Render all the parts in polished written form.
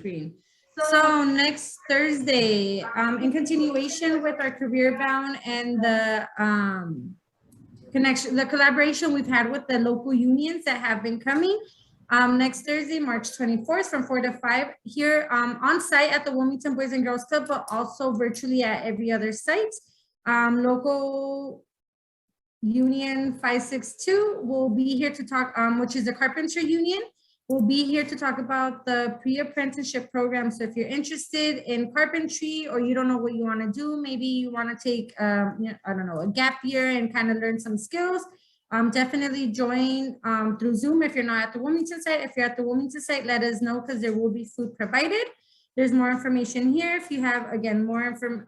screen. So next Thursday, in continuation with our career bound and the collaboration we've had with the local unions that have been coming, next Thursday, March 24th from 4 to 5 here on site at the Wilmington Boys and Girls Club, but also virtually at every other site. Local Union 562 will be here to talk, which is the carpenter union. We'll be here to talk about the pre-apprenticeship program. So if you're interested in carpentry or you don't know what you want to do, maybe you want to take, I don't know, a gap year and kind of learn some skills, definitely join through Zoom if you're not at the Wilmington site. If you're at the Wilmington site, let us know because there will be food provided. There's more information here. If you have, again, more information,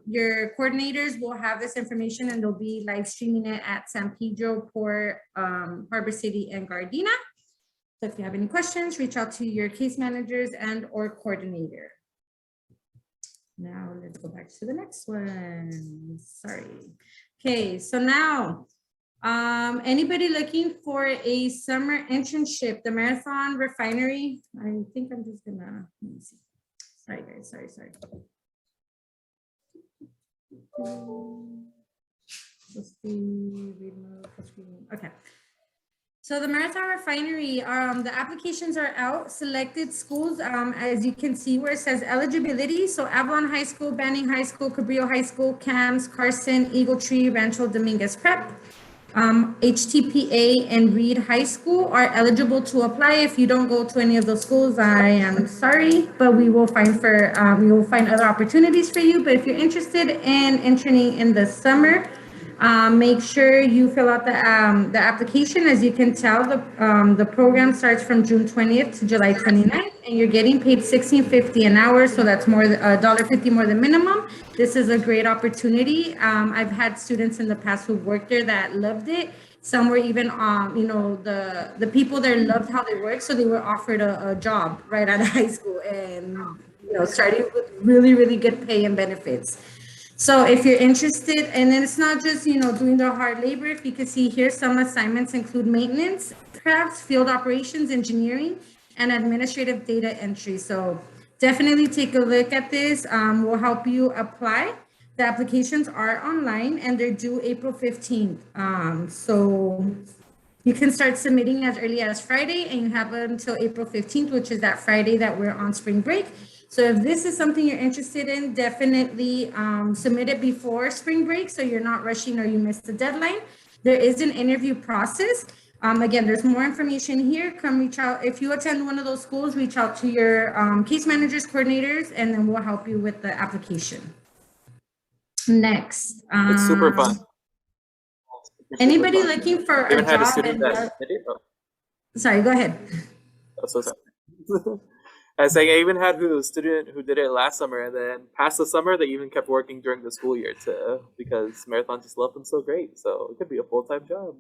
your coordinators will have this information and they'll be live streaming it at San Pedro, Port, Harbor City, and Gardena. So if you have any questions, reach out to your case managers and or coordinator. Now let's go back to the next one. Sorry. Okay, so now, anybody looking for a summer internship, the Marathon Refinery? I think I'm just gonna, let me see. Sorry guys, sorry. Let's see, okay. So the Marathon Refinery, the applications are out, selected schools, as you can see where it says eligibility. So Avalon High School, Banning High School, Cabrillo High School, CAMS, Carson, Eagle Tree, Rancho Dominguez Prep, HTPA and Reed High School are eligible to apply. If you don't go to any of those schools, I am sorry, but we will find other opportunities for you. But if you're interested in interning in the summer, make sure you fill out the application. As you can tell, the program starts from June 20th to July 29th, and you're getting paid $16.50 an hour. So that's more than $1.50 more than minimum. This is a great opportunity. I've had students in the past who worked there that loved it. Some were even, the people there loved how they worked, so they were offered a job right out of high school, and starting with really, really good pay and benefits. So if you're interested, and then it's not just, doing the hard labor. If you can see here, some assignments include maintenance, crafts, field operations, engineering, and administrative data entry. So definitely take a look at this. We'll help you apply. The applications are online and they're due April 15th. So you can start submitting as early as Friday, and you have until April 15th, which is that Friday that we're on spring break. So if this is something you're interested in, definitely submit it before spring break so you're not rushing or you miss the deadline. There is an interview process. Again, there's more information here. Come reach out. If you attend one of those schools, reach out to your case managers, coordinators, and then we'll help you with the application. Next. It's super fun. Anybody looking for a job? Sorry, go ahead. Oh, so sorry. I was saying I even had a student who did it last summer, and then past the summer, they even kept working during the school year too, because Marathon just loved them so great. So it could be a full-time job.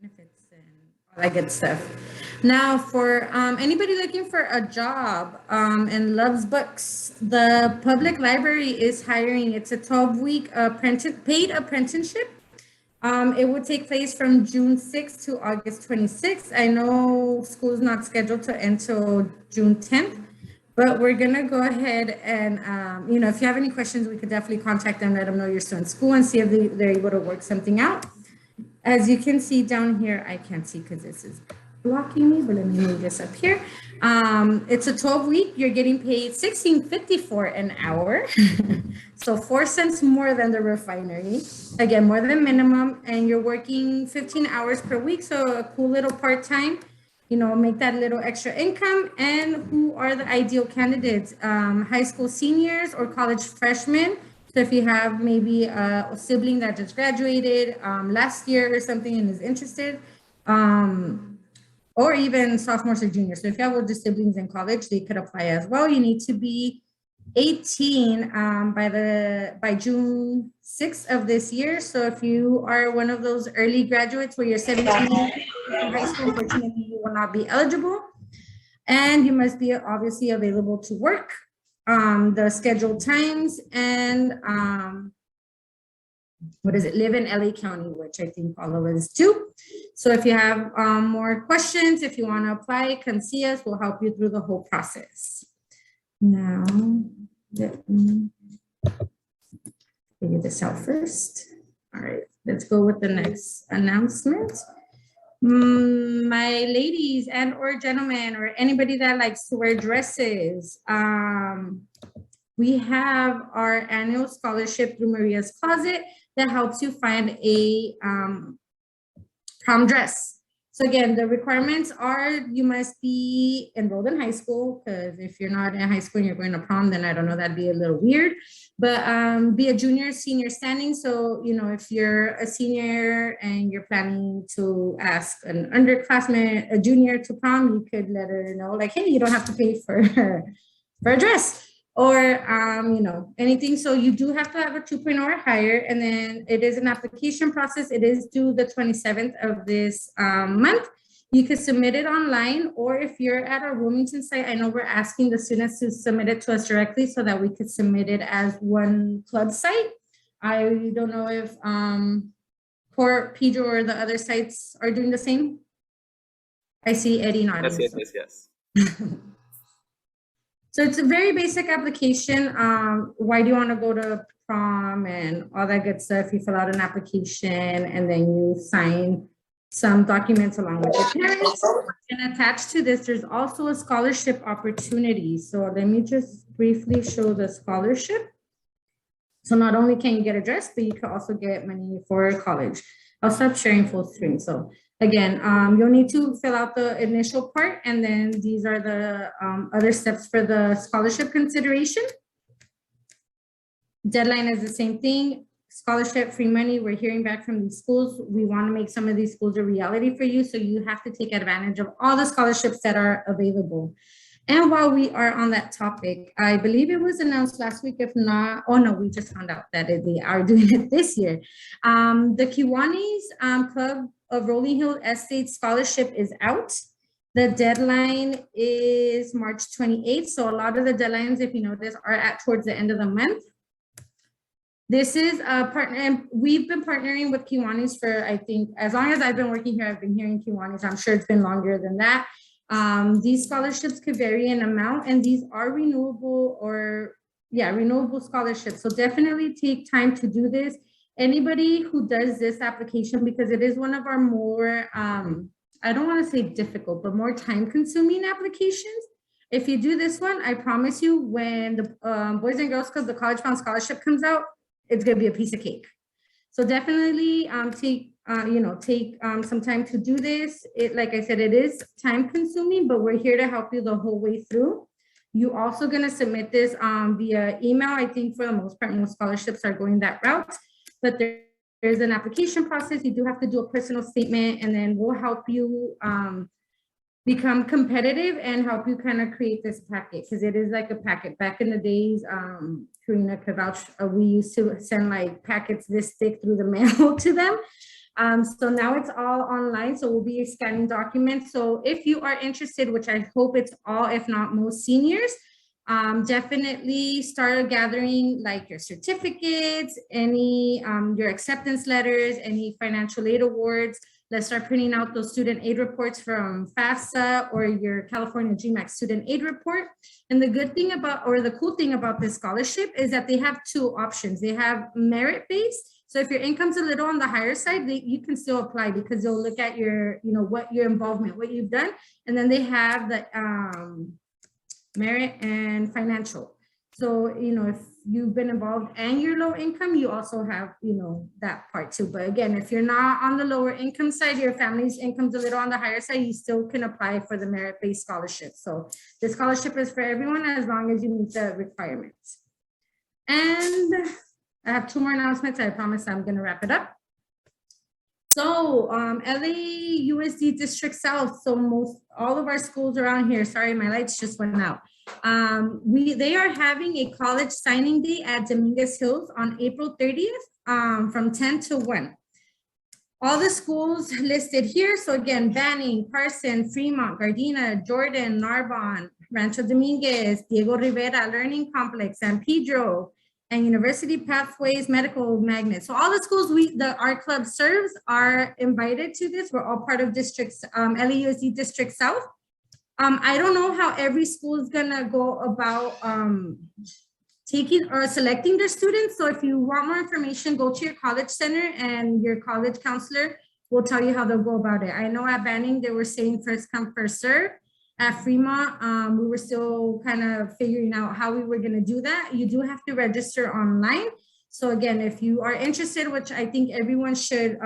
Benefits and all that good stuff. Now, for anybody looking for a job and loves books, the public library is hiring. It's a 12-week paid apprenticeship. It would take place from June 6th to August 26th. I know school is not scheduled to end until June 10th, but we're gonna go ahead and, if you have any questions, we could definitely contact them, let them know you're still in school and see if they're able to work something out. As you can see down here, I can't see because this is blocking me, but let me move this up here. It's a 12-week, you're getting paid $16.54 an hour. So 4 cents more than the refinery. Again, more than minimum, and you're working 15 hours per week. So a cool little part-time, make that little extra income. And who are the ideal candidates? High school seniors or college freshmen. So if you have maybe a sibling that just graduated last year or something and is interested, or even sophomores or juniors. So if you have older siblings in college, they could apply as well. You need to be 18 by June 6th of this year. So if you are one of those early graduates where you're 17 in high school, unfortunately, you will not be eligible. And you must be obviously available to work, the scheduled times, and live in LA County, which I think all of us do. So if you have more questions, if you want to apply, come see us. We'll help you through the whole process. Now, let me figure this out first. All right, let's go with the next announcement. My ladies and or gentlemen or anybody that likes to wear dresses, we have our annual scholarship through Maria's Closet that helps you find a prom dress. So again, the requirements are you must be enrolled in high school, because if you're not in high school and you're going to prom, then I don't know, that'd be a little weird. But be a junior, senior standing. So, you know, if you're a senior and you're planning to ask an underclassman, a junior to prom, you could let her know, like, hey, you don't have to pay for a dress. Or, you know, anything. So you do have to have a 2.0 or higher. And then it is an application process. It is due the 27th of this month. You can submit it online, or if you're at our Wilmington site, I know we're asking the students to submit it to us directly so that we could submit it as one club site. I don't know if Port, Pedro, or the other sites are doing the same. I see Eddie nodding. Yes. So it's a very basic application. Why do you want to go to prom and all that good stuff? You fill out an application and then you sign some documents along with your parents. And attached to this, there's also a scholarship opportunity. So let me just briefly show the scholarship. So not only can you get a dress, but you can also get money for college. I'll stop sharing full screen. So again, you'll need to fill out the initial part, and then these are the other steps for the scholarship consideration. Deadline is the same thing. Scholarship, free money. We're hearing back from these schools. We want to make some of these schools a reality for you, so you have to take advantage of all the scholarships that are available. And while we are on that topic, I believe it was announced last week. If not, oh no, we just found out that they are doing it this year. The Kiwanis Club of Rolling Hill Estate Scholarship is out. The deadline is March 28th. So a lot of the deadlines, if you notice, are at towards the end of the month. This is a partner, and we've been partnering with Kiwanis for, I think, as long as I've been working here, I've been hearing Kiwanis. I'm sure it's been longer than that. These scholarships could vary in amount, and these are renewable renewable scholarships. So definitely take time to do this. Anybody who does this application, because it is one of our more, I don't want to say difficult, but more time consuming applications. If you do this one, I promise you, when the Boys and Girls Club, the College Bound Scholarship comes out, it's going to be a piece of cake. So definitely take some time to do this. Like I said, it is time consuming, but we're here to help you the whole way through. You're also going to submit this via email. I think for the most part, most scholarships are going that route, but there's an application process. You do have to do a personal statement, and then we'll help you become competitive and help you kind of create this packet, because it is like a packet. Back in the days, Karina could vouch, we used to send like packets this thick through the mail to them. So now it's all online, so we'll be scanning documents. So if you are interested, which I hope it's all, if not most seniors, definitely start gathering like your certificates, any your acceptance letters, any financial aid awards. Let's start printing out those student aid reports from FAFSA or your California GMAC student aid report. And the good thing about, or the cool thing about this scholarship is that they have two options. They have merit-based. So if your income's a little on the higher side, you can still apply, because they'll look at your, what your involvement, what you've done. And then they have the merit and financial. So, if you've been involved and you're low income, you also have, that part too. But again, if you're not on the lower income side, your family's income's a little on the higher side, you still can apply for the merit-based scholarship. So the scholarship is for everyone as long as you meet the requirements. And I have two more announcements. I promise I'm going to wrap it up. So LA USD District South. So all of our schools around here, sorry, my lights just went out. They are having a college signing day at Dominguez Hills on April 30th from 10 to 1. All the schools listed here. So again, Banning, Carson, Fremont, Gardena, Jordan, Narbonne, Rancho Dominguez, Diego Rivera Learning Complex, San Pedro, and university pathways, medical magnets. So all the schools our club serves are invited to this. We're all part of districts, LAUSD District South. I don't know how every school is gonna go about taking or selecting their students. So if you want more information, go to your college center and your college counselor will tell you how they'll go about it. I know at Banning, they were saying first come, first serve. At Fremont, we were still kind of figuring out how we were gonna do that. You do have to register online. So again, if you are interested, which I think everyone should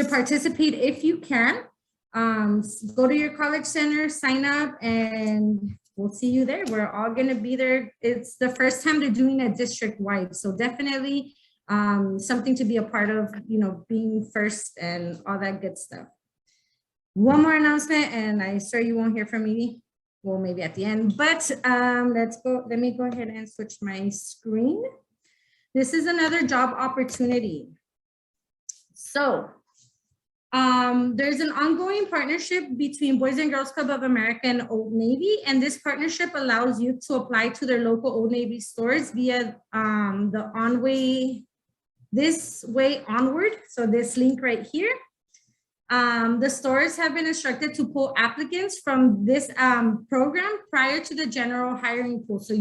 participate if you can, go to your college center, sign up, and we'll see you there. We're all gonna be there. It's the first time they're doing it district-wide. So definitely something to be a part of, being first and all that good stuff. One more announcement, and I swear you won't hear from me. Well, maybe at the end, but let's go. Let me go ahead and switch my screen. This is another job opportunity. So there's an ongoing partnership between Boys and Girls Club of America and Old Navy, and this partnership allows you to apply to their local Old Navy stores via the This Way Onward. So this link right here. The stores have been instructed to pull applicants from this program prior to the general hiring pool. So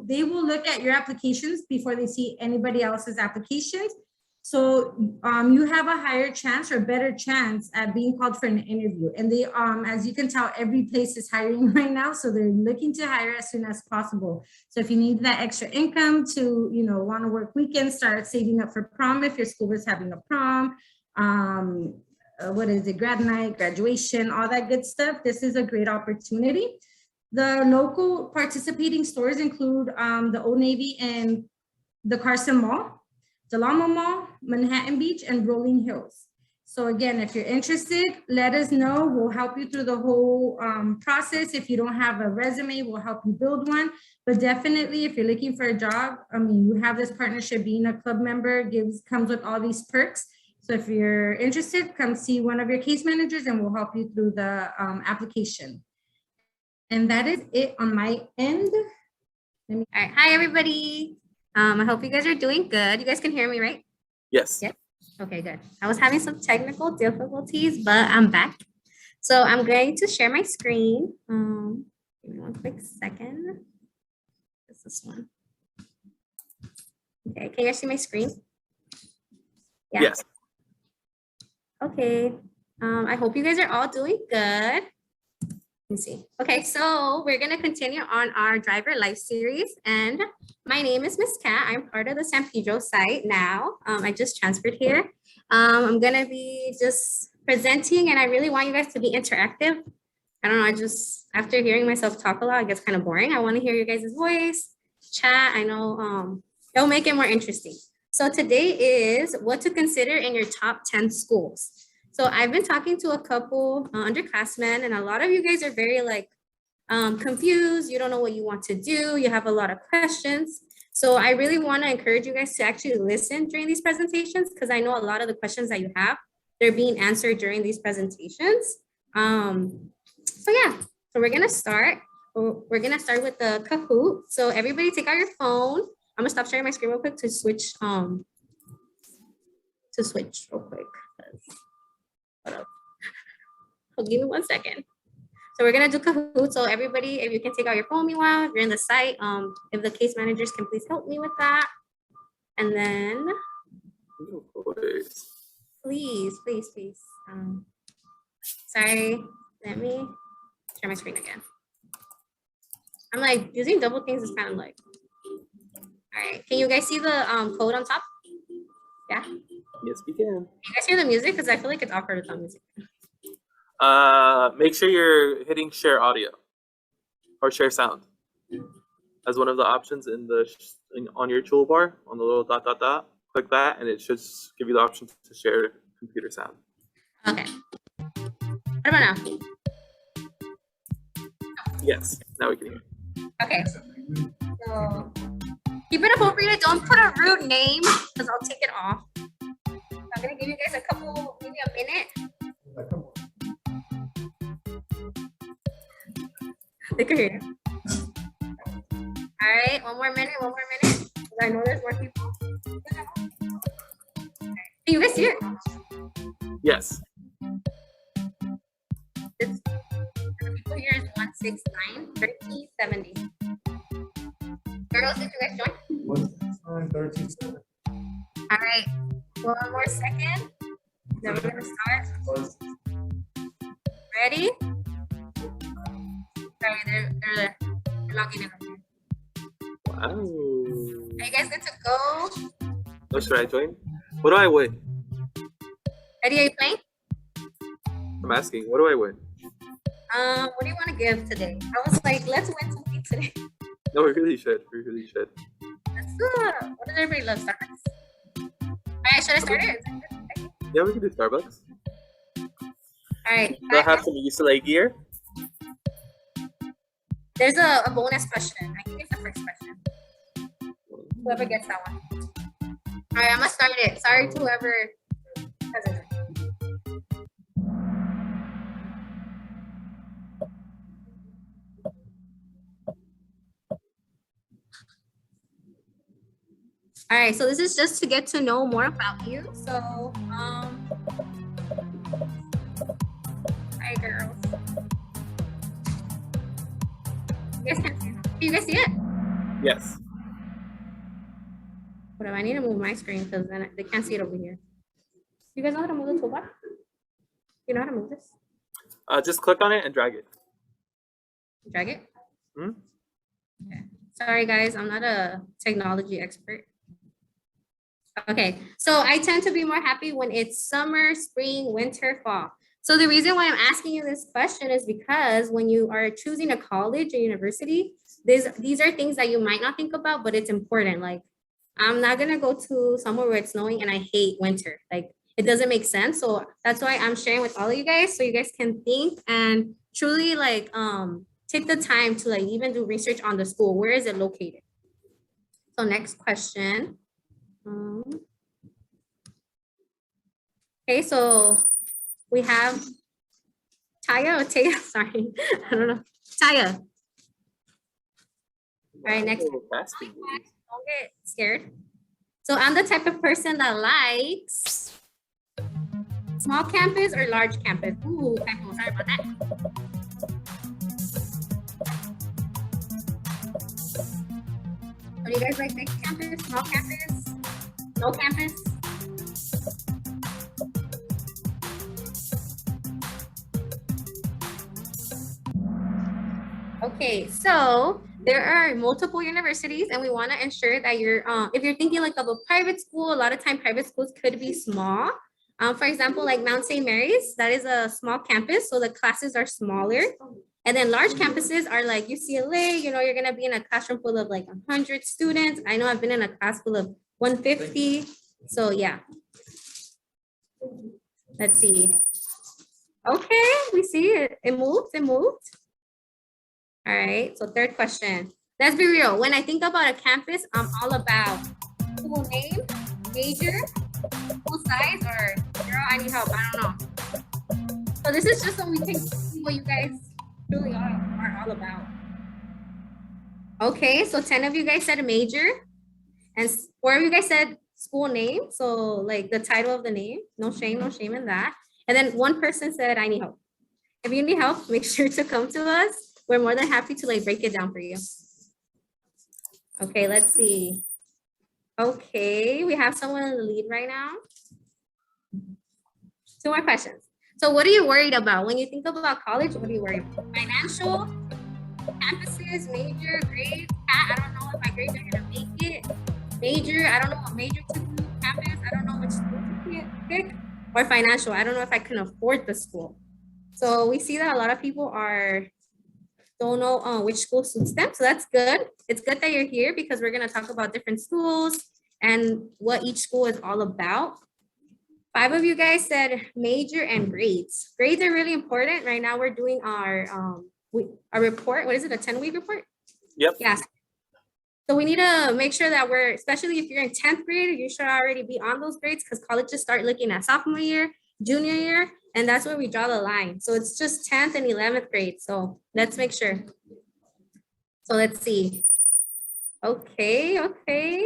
they will look at your applications before they see anybody else's applications. So you have a higher chance or better chance at being called for an interview. And they, as you can tell, every place is hiring right now. So they're looking to hire as soon as possible. So if you need that extra income to, want to work weekends, start saving up for prom if your school is having a prom, grad night, graduation, all that good stuff. This is a great opportunity. The local participating stores include the Old Navy and the Carson Mall, Delamo Mall, Manhattan Beach, and Rolling Hills. So again, if you're interested, let us know. We'll help you through the whole process. If you don't have a resume, we'll help you build one. But definitely, if you're looking for a job, you have this partnership. Being a club member comes with all these perks. So if you're interested, come see one of your case managers and we'll help you through the application. And that is it on my end. All right. Hi, everybody. I hope you guys are doing good. You guys can hear me, right? Yes. Yes. Okay, good. I was having some technical difficulties, but I'm back. So I'm going to share my screen. Give me one quick second. This is one. Okay, can you guys see my screen? Yeah. Yes. Okay. I hope you guys are all doing good. Let me see. Okay, so we're gonna continue on our driver life series, and my name is Miss Kat. I'm part of the San Pedro site now. I just transferred here. I'm gonna be just presenting, and I really want you guys to be interactive. I don't know, after hearing myself talk a lot, it gets kind of boring. I want to hear your guys' voice, chat. I know it'll make it more interesting. So today is what to consider in your top 10 schools. So I've been talking to a couple underclassmen, and a lot of you guys are very confused. You don't know what you want to do. You have a lot of questions. So I really want to encourage you guys to actually listen during these presentations, because I know a lot of the questions that you have, they're being answered during these presentations. So yeah, so we're gonna start. We're gonna start with the Kahoot. So everybody take out your phone. I'm gonna stop sharing my screen real quick to switch real quick. Hold up. Give me 1 second. So we're gonna do Kahoot. So everybody, if you can take out your phone meanwhile, if you're in the site, if the case managers can please help me with that. And then please. Sorry, let me share my screen again. I'm using double things is kind of all right. Can you guys see the code on top? Yeah. Yes, we can. You guys hear the music? Because I feel like it's awkward without music. Make sure you're hitting share audio or share sound as one of the options on your toolbar on the little dot. Click that, and it should give you the option to share computer sound. Okay. What about now? Yes, now we can hear. Okay. So keep it appropriate. Don't put a rude name, because I'll take it off. I'm gonna give you guys maybe a minute. They can hear you. All right, one more minute. I know there's more people. Can you guys see it? Yes. It's, the people here is 169 1370. Girls, did you guys join? 169, 13. All right, one more second. Then we're gonna start. Ready? Sorry, they're logging in. Wow. Are you guys good to go? Oh, should I join? What do I win? Ready? Are you playing? I'm asking. What do I win? What do you want to give today? I was like, let's win something today. No, we really should. We really should. Let's what does everybody love? Starbucks? All right, should I start it? Yeah, we can do Starbucks. All right. Do I have some UCLA gear? There's a bonus question. I think it's the first question. Whoever gets that one. All right, I'm gonna start it. Sorry to whoever has it. All right, so this is just to get to know more about you. So, hi girls. You guys see it? Yes. What do I need to move my screen because then they can't see it over here. You guys know how to move the toolbar? You know how to move this? Just click on it and drag it. Drag it? Hmm? Okay. Sorry guys, I'm not a technology expert. Okay, so I tend to be more happy when it's summer, spring, winter, fall. So the reason why I'm asking you this question is because when you are choosing a college or university, these are things that you might not think about, but it's important. Like, I'm not gonna go to somewhere where it's snowing and I hate winter. Like, it doesn't make sense. So that's why I'm sharing with all of you guys so you guys can think and truly like take the time to like even do research on the school. Where is it located? So next question. Okay, so we have Taya or Taya, sorry, I don't know. Taya. All right, next. Oh, fasting. Don't get scared. So I'm the type of person that likes small campus or large campus. Ooh, typo, sorry about that. So do you guys like big campus, small campus, no campus? Okay, so there are multiple universities and we want to ensure that you're, if you're thinking like of a private school, a lot of time private schools could be small. For example, like Mount St. Mary's, that is a small campus, so the classes are smaller. And then large campuses are like UCLA, you know, you're gonna be in a classroom full of like 100 students. I know I've been in a class full of 150, so yeah. Let's see. Okay, we see it, it moved. All right, so third question. Let's be real. When I think about a campus, I'm all about school name, major, school size, or girl, I need help. I don't know. So this is just so we can see what you guys really are all about. Okay, so 10 of you guys said a major, and 4 of you guys said school name. So like the title of the name. No shame in that. And then 1 person said, I need help. If you need help, make sure to come to us. We're more than happy to like break it down for you. Okay, let's see. Okay, we have someone in the lead right now. 2 more questions. So what are you worried about? When you think about college, what are you worried about? Financial, campuses, major, grades. I don't know if my grades are gonna make it. Major, I don't know what major to do. Campus, I don't know which school to pick. Or financial, I don't know if I can afford the school. So we see that a lot of people don't know which school suits them. So that's good. It's good that you're here because we're going to talk about different schools and what each school is all about. 5 of you guys said major and grades. Grades are really important. Right now we're doing our report. What is it? A 10-week report? Yep. Yes. So we need to make sure that we're, especially if you're in 10th grade, you should already be on those grades because colleges start looking at sophomore year, junior year, and that's where we draw the line. So it's just 10th and 11th grade. So let's make sure. So let's see. Okay, okay.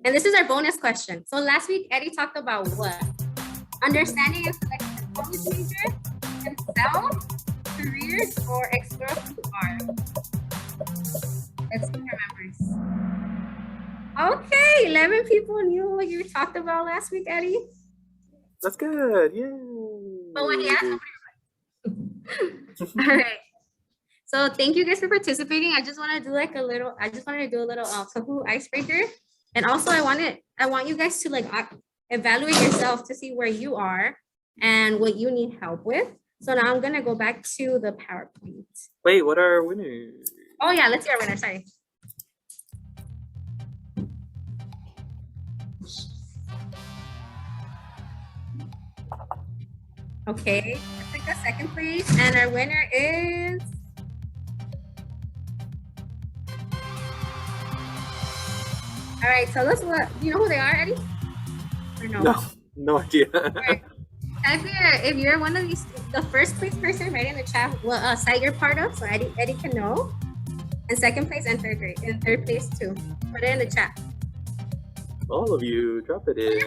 And this is our bonus question. So last week, Eddie talked about what? Understanding and selecting a college major, themselves, careers, or explore who you are. Let's see who remembers. Okay, 11 people knew what you talked about last week, Eddie. That's good. Yay. But when he asked, all right. So thank you guys for participating. I just want to do like a little Kahoot icebreaker. And also I want you guys to like evaluate yourself to see where you are and what you need help with. So now I'm gonna go back to the PowerPoint. Wait, what are our winners? Oh yeah, let's see our winner, sorry. Okay, let's take the second place and our winner is all right, so let's do you know who they are, Eddie? Or no? No idea. Right. If you're one of these, the first place person, write in the chat what site you're part of, so Eddie can know. And second place and third place too. Put it in the chat. All of you, drop it in.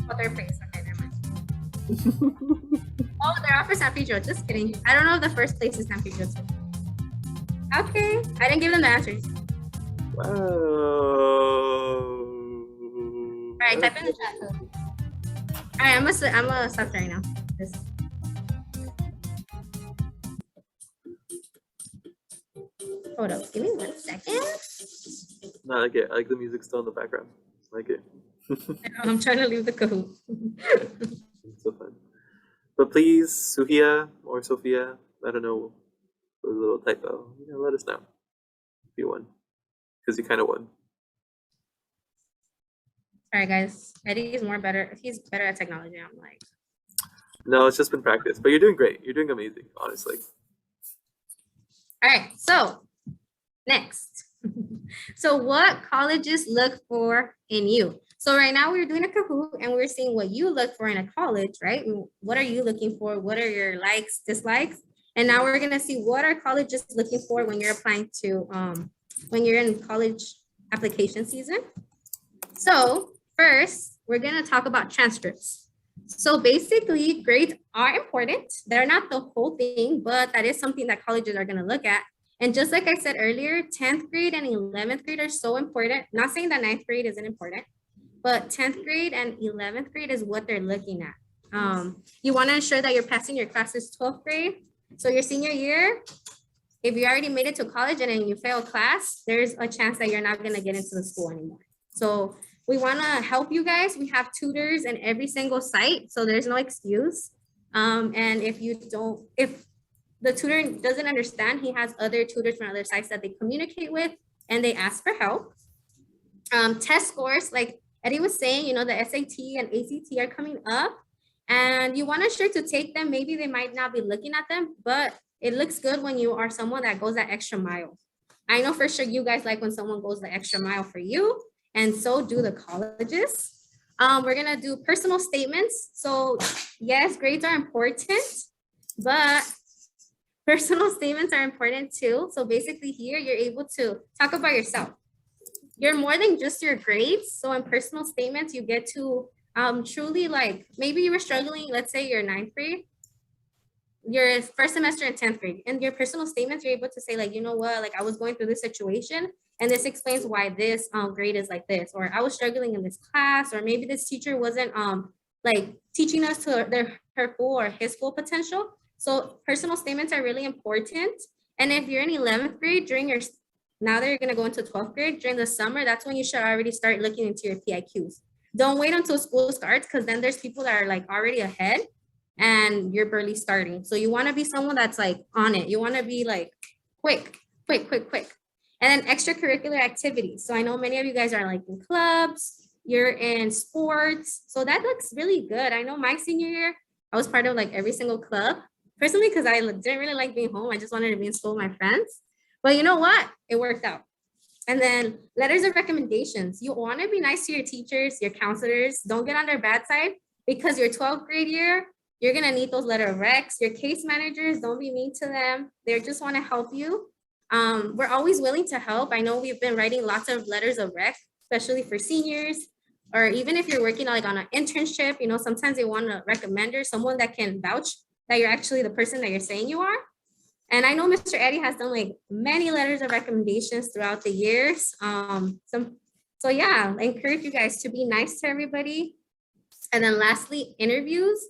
Oh, third place. Okay, never mind. Oh, they're all for San Pedro. Just kidding. I don't know if the first place is San Pedro too. Okay, I didn't give them the answers. Wow. All right, type in the chat. All right, I'm gonna stop right now. Just... Hold up, give me 1 second. No, I like it. I like the music still in the background. I like it. I'm trying to leave the Kahoot. It's so fun. But please, Suhia or Sophia, I don't know, a little typo. Let us know if you won, because you kind of won. All right, guys. Eddie is better. He's better at technology. I'm like. No, it's just been practice. But you're doing great. You're doing amazing, honestly. All right. So next. So what colleges look for in you? So right now we're doing a Kahoot and we're seeing what you look for in a college, right? What are you looking for? What are your likes, dislikes? And now we're gonna see what are colleges looking for when you're applying to, when you're in college application season. So first, we're gonna talk about transcripts. So basically, grades are important. They're not the whole thing, but that is something that colleges are gonna look at. And just like I said earlier, 10th grade and 11th grade are so important. Not saying that 9th grade isn't important, but 10th grade and 11th grade is what they're looking at. You wanna ensure that you're passing your classes 12th grade. So your senior year, if you already made it to college and then you fail a class, there's a chance that you're not gonna get into the school anymore. So we wanna help you guys. We have tutors in every single site, so there's no excuse. And if the tutor doesn't understand, he has other tutors from other sites that they communicate with and they ask for help. Test scores, like Eddie was saying, the SAT and ACT are coming up and you want to sure to take them. Maybe they might not be looking at them, but it looks good when you are someone that goes that extra mile. I know for sure you guys like when someone goes the extra mile for you, and so do the colleges. We're gonna do personal statements. So yes, grades are important, but personal statements are important too. So basically here, you're able to talk about yourself. You're more than just your grades. So in personal statements, you get to truly like, maybe you were struggling, let's say you're 9th grade, your first semester in 10th grade. And your personal statements, you're able to say like, you know what, like I was going through this situation and this explains why this grade is like this, or I was struggling in this class, or maybe this teacher wasn't like teaching us to her full or his full potential. So personal statements are really important. And if you're in 11th grade now that you're gonna go into 12th grade during the summer, that's when you should already start looking into your PIQs. Don't wait until school starts, because then there's people that are like already ahead and you're barely starting. So you wanna be someone that's like on it. You wanna be like quick. And then extracurricular activities. So I know many of you guys are like in clubs, you're in sports. So that looks really good. I know my senior year, I was part of like every single club. Personally, because I didn't really like being home. I just wanted to be in school with my friends. But you know what? It worked out. And then letters of recommendations. You want to be nice to your teachers, your counselors. Don't get on their bad side, because your 12th grade year, you're going to need those letter of recs. Your case managers, don't be mean to them. They just want to help you. We're always willing to help. I know we've been writing lots of letters of rec, especially for seniors, or even if you're working like on an internship, you know, sometimes they want a recommender, someone that can vouch that you're actually the person that you're saying you are. And I know Mr. Eddie has done like many letters of recommendations throughout the years. So yeah, I encourage you guys to be nice to everybody. And then lastly, interviews.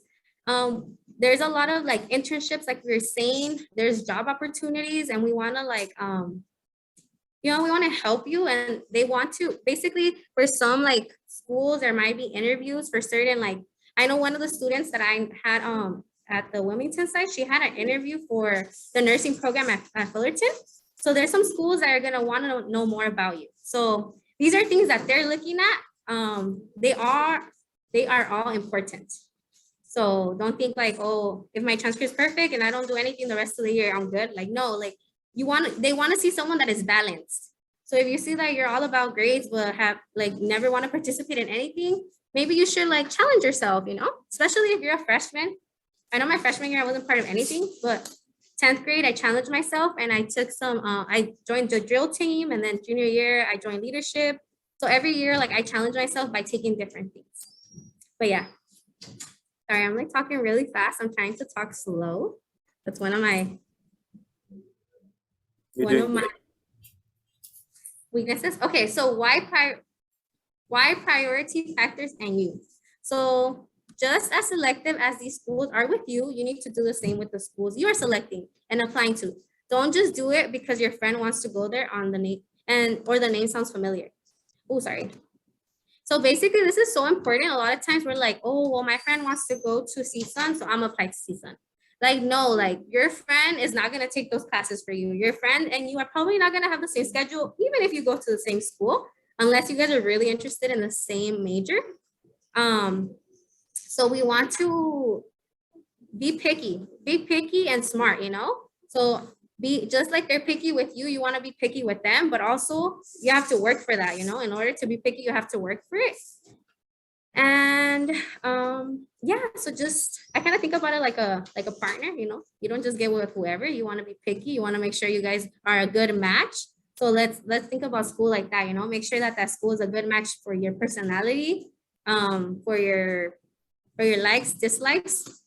There's a lot of like internships, like we were saying, there's job opportunities, and we want to like, you know, we want to help you, and they want to basically for some like schools, there might be interviews for certain, like, I know one of the students that I had at the Wilmington site, she had an interview for the nursing program at Fullerton. So there's some schools that are going to want to know more about you. So these are things that they're looking at. They are all important. So don't think like, oh, if my transcript is perfect and I don't do anything the rest of the year, I'm good. Like, no, like they want to see someone that is balanced. So if you see that you're all about grades, but have like never want to participate in anything, maybe you should like challenge yourself, you know, especially if you're a freshman. I know my freshman year, I wasn't part of anything, but 10th grade, I challenged myself and I took I joined the drill team, and then junior year, I joined leadership. So every year, like I challenge myself by taking different things. But yeah, sorry, I'm like talking really fast. I'm trying to talk slow. That's one of my weaknesses. Okay, so why priority factors and youth? So just as selective as these schools are with you, you need to do the same with the schools you are selecting and applying to. Don't just do it because your friend wants to go there on the name or the name sounds familiar. Oh, sorry. So basically, this is so important. A lot of times we're like, oh, well, my friend wants to go to CSUN, so I'm applying to CSUN. Like, no, like your friend is not going to take those classes for you. Your friend and you are probably not going to have the same schedule, even if you go to the same school, unless you guys are really interested in the same major. So we want to be picky and smart, you know? So be just like they're picky with you, you want to be picky with them, but also you have to work for that, you know? In order to be picky, you have to work for it. And yeah, so just I kind of think about it like a partner, you know? You don't just get with whoever. You want to be picky. You want to make sure you guys are a good match. So let's think about school like that, you know? Make sure that school is a good match for your personality, for your likes, dislikes,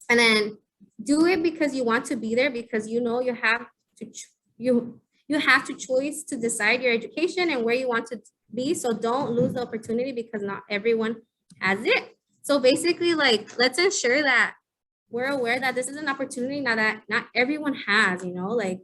and then do it because you want to be there, because you know you have to choose to decide your education and where you want to be. So don't lose the opportunity because not everyone has it. So basically, like, let's ensure that we're aware that this is an opportunity now that not everyone has, you know? Like,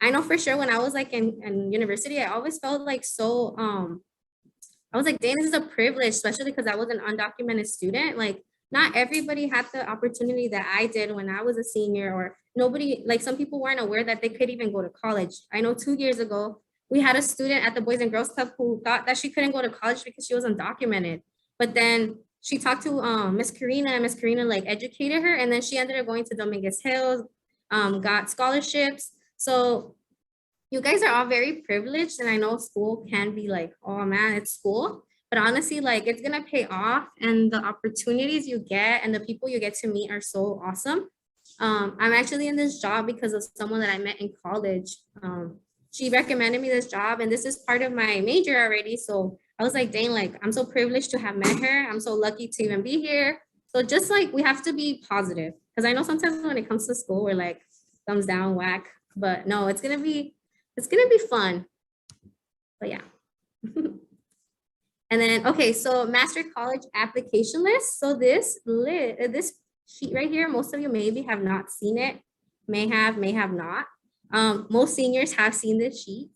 I know for sure when I was like in university, I always felt like so I was like, dang, this is a privilege, especially because I was an undocumented student. Like, not everybody had the opportunity that I did when I was a senior, or nobody, like some people weren't aware that they could even go to college. I know 2 years ago, we had a student at the Boys and Girls Club who thought that she couldn't go to college because she was undocumented. But then she talked to Miss Karina, and Miss Karina like educated her. And then she ended up going to Dominguez Hills, got scholarships. So you guys are all very privileged, and I know school can be like, oh man, it's school, but honestly, like it's gonna pay off, and the opportunities you get and the people you get to meet are so awesome. I'm actually in this job because of someone that I met in college. She recommended me this job, and this is part of my major already. So I was like, dang, like I'm so privileged to have met her. I'm so lucky to even be here. So just like we have to be positive, because I know sometimes when it comes to school, we're like thumbs down, whack, but no, it's gonna be fun. But yeah. And then, okay, so Master College application list. So this sheet right here, most of you maybe have not seen it, may have not. Most seniors have seen this sheet.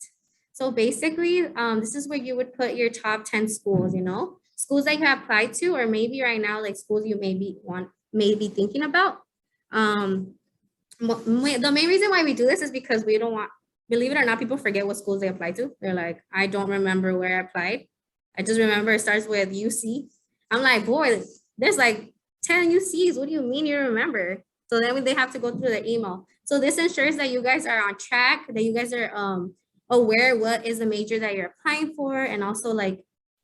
So basically, this is where you would put your top 10 schools, you know, schools that you have applied to, or maybe right now, like schools you may be thinking about. The main reason why we do this is because we don't want, believe it or not, people forget what schools they apply to. They're like, I don't remember where I applied. I just remember it starts with UC. I'm like, boy, there's like 10 UCs. What do you mean you remember? So then they have to go through their email. So this ensures that you guys are on track, that you guys are aware what is the major that you're applying for. And also like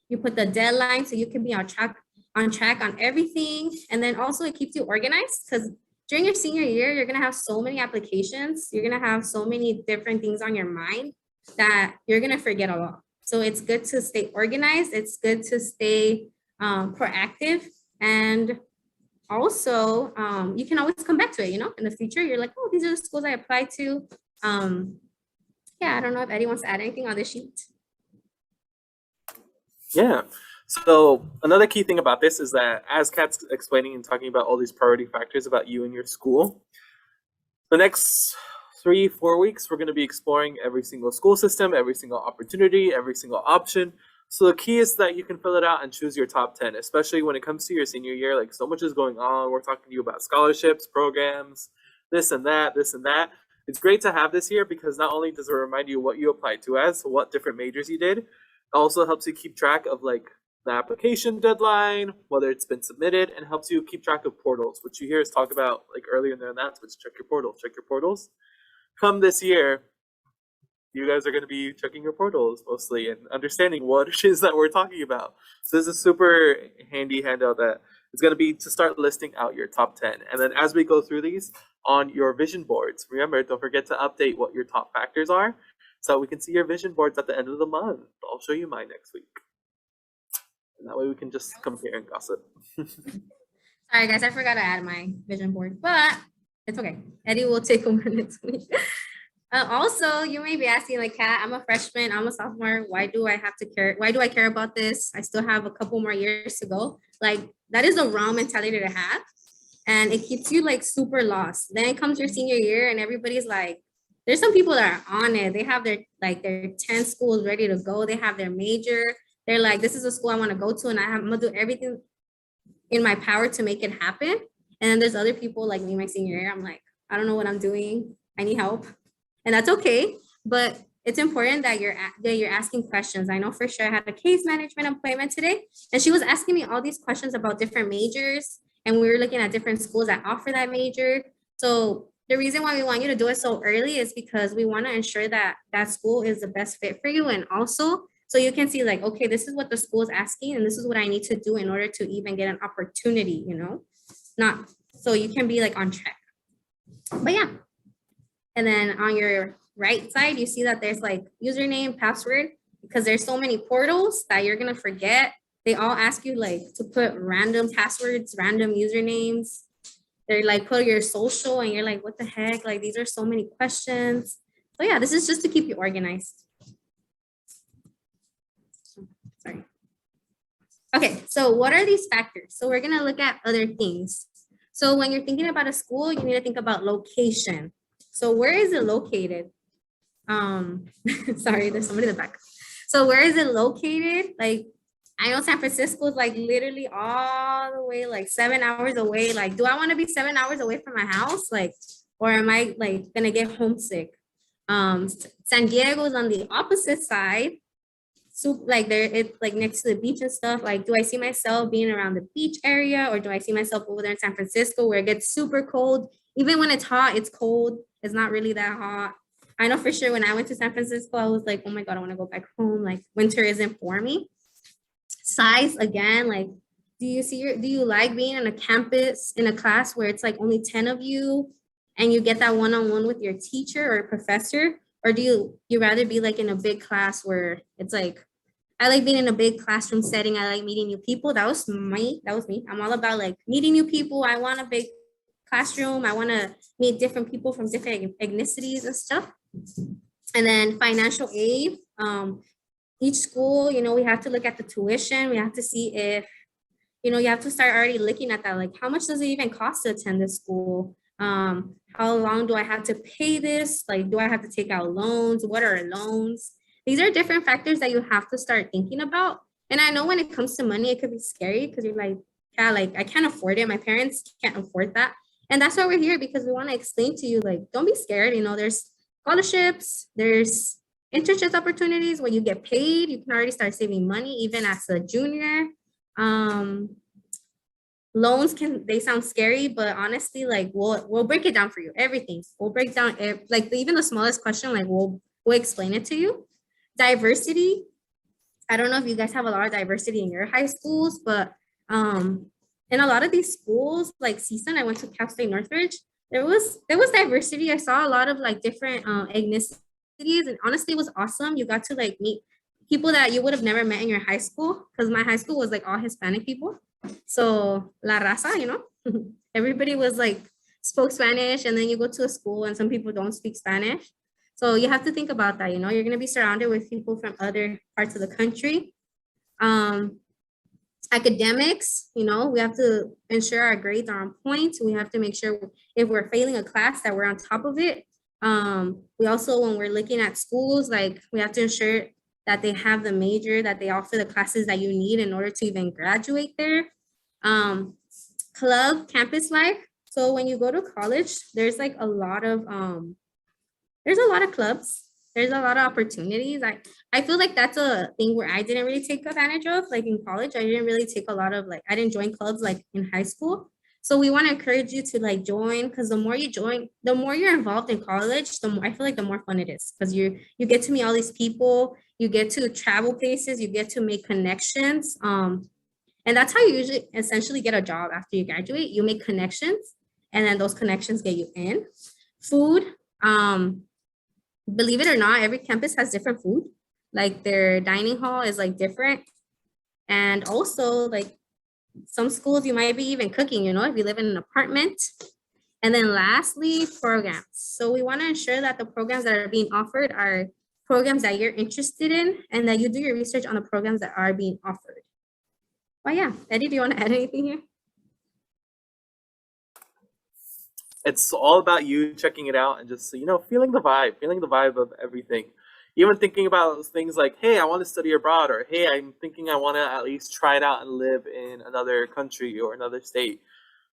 you put the deadline so you can be on track on everything. And then also it keeps you organized, because during your senior year, you're gonna have so many applications, you're gonna have so many different things on your mind that you're gonna forget a lot. So it's good to stay organized, it's good to stay proactive, and also you can always come back to it, you know, in the future, you're like, oh, these are the schools I applied to. Yeah, I don't know if Eddie wants to add anything on this sheet. Yeah. So another key thing about this is that as Kat's explaining and talking about all these priority factors about you and your school, the next 3-4 weeks, we're going to be exploring every single school system, every single opportunity, every single option. So the key is that you can fill it out and choose your top 10, especially when it comes to your senior year. Like, so much is going on. We're talking to you about scholarships, programs, this and that, this and that. It's great to have this here because not only does it remind you what you applied to as, what different majors you did, it also helps you keep track of like the application deadline, whether it's been submitted, and helps you keep track of portals, which you hear us talk about like earlier in the announcements. Check your portals, check your portals. Come this year, you guys are going to be checking your portals mostly and understanding what it is that we're talking about. So this is a super handy handout that is going to be to start listing out your top 10. And then as we go through these on your vision boards, remember, don't forget to update what your top factors are so we can see your vision boards at the end of the month. I'll show you mine next week. And that way we can just compare and gossip. Sorry guys, I forgot to add my vision board, but it's okay. Eddie will take over next week. Also, you may be asking, like, Kat, I'm a freshman, I'm a sophomore. Why do I care about this? I still have a couple more years to go. Like, that is the wrong mentality to have. And it keeps you like super lost. Then comes your senior year and everybody's like, there's some people that are on it. They have their 10 schools ready to go. They have their major. They're like, this is a school I want to go to, and I'm gonna do everything in my power to make it happen. And then there's other people like me, my senior year. I'm like, I don't know what I'm doing. I need help. And that's okay. But it's important that you're asking questions. I know for sure I had a case management appointment today, and she was asking me all these questions about different majors. And we were looking at different schools that offer that major. So the reason why we want you to do it so early is because we want to ensure that that school is the best fit for you. And also, so you can see like, okay, this is what the school is asking, and this is what I need to do in order to even get an opportunity, you know, not so you can be like on track. But yeah. And then on your right side, you see that there's like username, password, because there's so many portals that you're going to forget. They all ask you like to put random passwords, random usernames. They're like, put your social, and you're like, what the heck? Like, these are so many questions. So yeah, this is just to keep you organized. Sorry. Okay, so what are these factors? So we're gonna look at other things. So when you're thinking about a school, you need to think about location. So where is it located? Sorry, there's somebody in the back. So where is it located? Like, I know San Francisco is like literally all the way like 7 hours away. Like, do I want to be 7 hours away from my house? Like, or am I like gonna get homesick? San Diego is on the opposite side. So like it's like next to the beach and stuff. Like, do I see myself being around the beach area, or do I see myself over there in San Francisco where it gets super cold? Even when it's hot, it's cold. It's not really that hot. I know for sure when I went to San Francisco, I was like, oh my God, I want to go back home. Like, winter isn't for me. Size, again, like, do you like being on a campus in a class where it's like only 10 of you and you get that one-on-one with your teacher or professor? Or do you rather be like in a big class where it's like, I like being in a big classroom setting. I like meeting new people. That was me. I'm all about like meeting new people. I want a big classroom. I want to meet different people from different ethnicities and stuff. And then financial aid. Each school, you know, we have to look at the tuition. We have to see if, you know, you have to start already looking at that. Like, how much does it even cost to attend this school? How long do I have to pay this? Like, do I have to take out loans? What are loans? These are different factors that you have to start thinking about. And I know when it comes to money, it could be scary because you're like, yeah, like, I can't afford it. My parents can't afford that. And that's why we're here, because we want to explain to you, like, don't be scared. You know, there's scholarships, there's internship opportunities where you get paid. You can already start saving money even as a junior. Loans they sound scary, but honestly, like, we'll break it down for you. Everything we'll break down, like even the smallest question, like we'll explain it to you. Diversity. I don't know if you guys have a lot of diversity in your high schools, but in a lot of these schools, like CSUN, I went to Cal State Northridge. There was diversity. I saw a lot of like different ethnicities, and honestly, it was awesome. You got to like meet people that you would have never met in your high school, because my high school was like all Hispanic people. So la raza, everybody was like spoke Spanish, and then you go to a school and some people don't speak Spanish. So you have to think about that. You're gonna be surrounded with people from other parts of the country. Um, Academics, we have to ensure our grades are on point. We have to make sure if we're failing a class that we're on top of it. We also, when we're looking at schools, like we have to ensure that they have the major, that they offer the classes that you need in order to even graduate there. Club, campus life. So when you go to college, there's like a lot of clubs. There's a lot of opportunities. I feel like that's a thing where I didn't really take advantage of. Like in college, I didn't really take a lot of I didn't join clubs like in high school. So we want to encourage you to like join, because the more you join, the more you're involved in college, the more I feel like the more fun it is, because you get to meet all these people, you get to travel places, you get to make connections. And that's how you usually essentially get a job after you graduate. You make connections, and then those connections get you in. Food, believe it or not, every campus has different food. Like their dining hall is like different. And also like some schools you might be even cooking, if you live in an apartment. And then lastly, programs. So we want to ensure that the programs that are being offered are programs that you're interested in, and that you do your research on the programs that are being offered. Well, yeah, Eddie, do you want to add anything here? It's all about you checking it out and just feeling the vibe of everything. Even thinking about things like, hey, I want to study abroad, or hey, I'm thinking I want to at least try it out and live in another country or another state.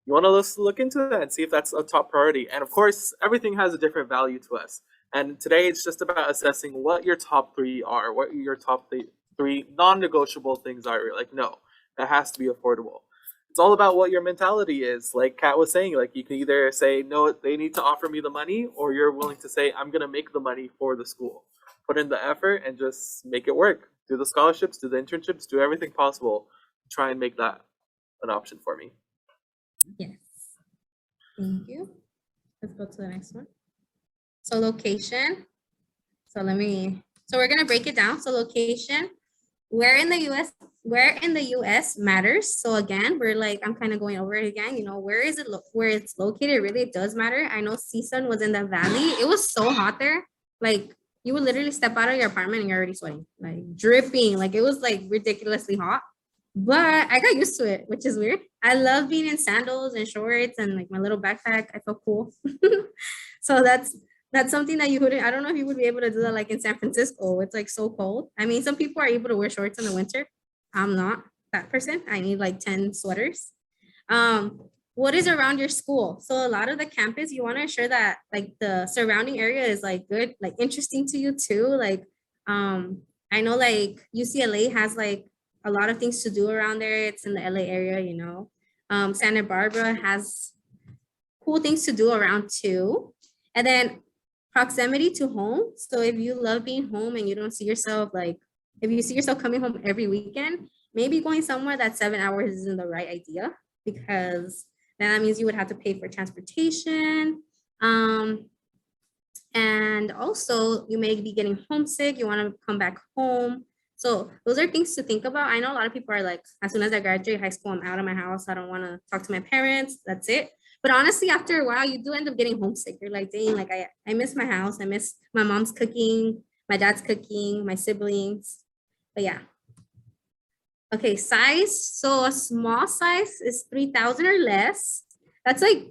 You want to look into that and see if that's a top priority. And of course, everything has a different value to us. And today it's just about assessing what your top three are, what your top three non-negotiable things are. You're like, no, that has to be affordable. It's all about what your mentality is. Like Kat was saying, like you can either say, no, they need to offer me the money, or you're willing to say, I'm going to make the money for the school. Put in the effort and just make it work. Do the scholarships, do the internships, do everything possible to try and make that an option for me. Yes. Thank you. Let's go to the next one. So location. So we're going to break it down. So location, where in the US matters. So again, I'm kind of going over it again, where it's located really does matter. I know CSUN was in the valley. It was so hot there. Like you would literally step out of your apartment and you're already sweating, like dripping. Like it was like ridiculously hot, but I got used to it, which is weird. I love being in sandals and shorts and like my little backpack. I felt cool. So that's something that I don't know if you would be able to do that like in San Francisco. It's like so cold. I mean, some people are able to wear shorts in the winter. I'm not that person. I need like 10 sweaters. What is around your school? So a lot of the campus, you want to ensure that like the surrounding area is like good, like interesting to you too. Like, I know like UCLA has like a lot of things to do around there. It's in the LA area, Santa Barbara has cool things to do around too. And then proximity to home. So if you love being home and you don't see yourself if you see yourself coming home every weekend, maybe going somewhere that's 7 hours isn't the right idea, because then that means you would have to pay for transportation. And also you may be getting homesick. You want to come back home. So those are things to think about. I know a lot of people are like, as soon as I graduate high school, I'm out of my house. I don't want to talk to my parents. That's it. But honestly, after a while, you do end up getting homesick. You're like, dang, like I miss my house. I miss my mom's cooking, my dad's cooking, my siblings. But yeah. Okay, size. So a small size is 3,000 or less. That's like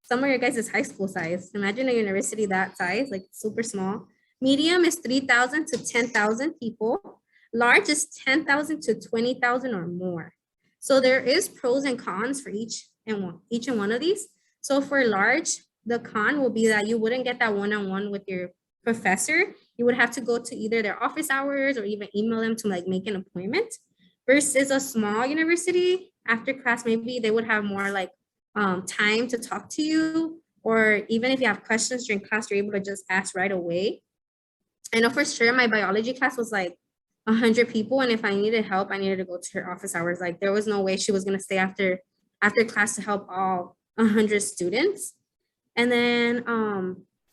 some of your guys' high school size. Imagine a university that size, like super small. Medium is 3,000 to 10,000 people. Large is 10,000 to 20,000 or more. So there is pros and cons for each and one of these. So for large, the con will be that you wouldn't get that one-on-one with your professor. You would have to go to either their office hours or even email them to like make an appointment. Versus a small university, after class, maybe they would have more like time to talk to you, or even if you have questions during class, you're able to just ask right away. I know for sure my biology class was like 100 people, and if I needed help, I needed to go to her office hours. Like there was no way she was gonna stay after after class to help all 100 students. And then